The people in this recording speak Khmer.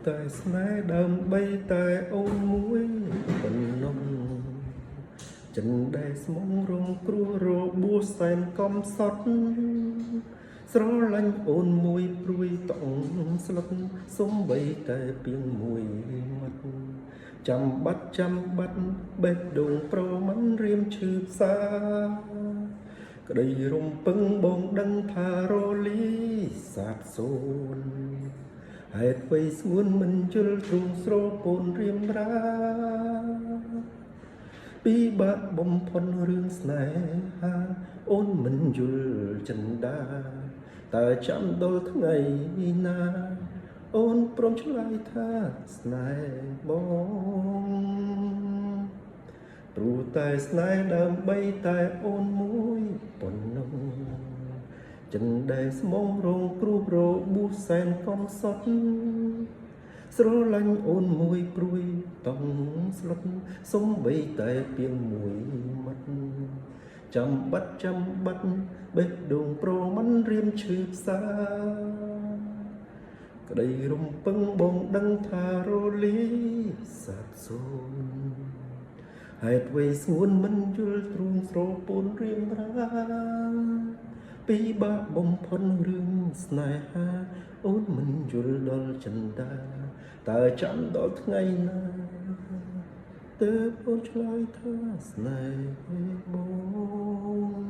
តែស្នេហ៍ដើម្បីតែអូនមួយប៉ុណ្ណោះចិនដែលស្មងរងគ្រោះរបួសសែនកំសត់ស្រឡាញ់អូនមួយព្រួយតង់ស្លុតសំបីតែពីងមួយមាត់ចាំបាត់បេះដូងប្រមិនរៀមឈឺផ្សាក្តីរំពឹងបងដឹងថារលីសាបសូន្យហេតុអ្វីស្ងួនមិនជិលទ្រូងស្រពោនរៀមរាពីបាក់បំផុនរឿងស្នេហាអូនមិនយល់ចិនដាតើចាំដល់ថ្ងៃណាអូនព្រមឆ្លើយថាស្នេហ៍បងព្រោះតែស្នេហ៍ដើម្បីតែអូនមួយប៉ុណ្ណោះចិនដែលស្មងរងគ្រោះរបួសសែនកំសត់ស្រឡាញ់អូនមួយព្រួយតង់ស្លុតសំបីតែពីងមួយមាត់ចាំបាត់បេះដូងប្រមិនរៀមឈឺផ្សាក្តីរំពឹងបងដឹងថារលីសាបសូន្យហេតុអ្វីស្ងួនមិនយល់ទ្រូងស្រពោនរៀមរាពីបាក់បំផុនរឿងស្នេហាអូនមិនយល់ដល់ចិនដាតើចាំដល់ថ្ងៃណាទើបអូនឆ្លើយថាស្នេហ៍បង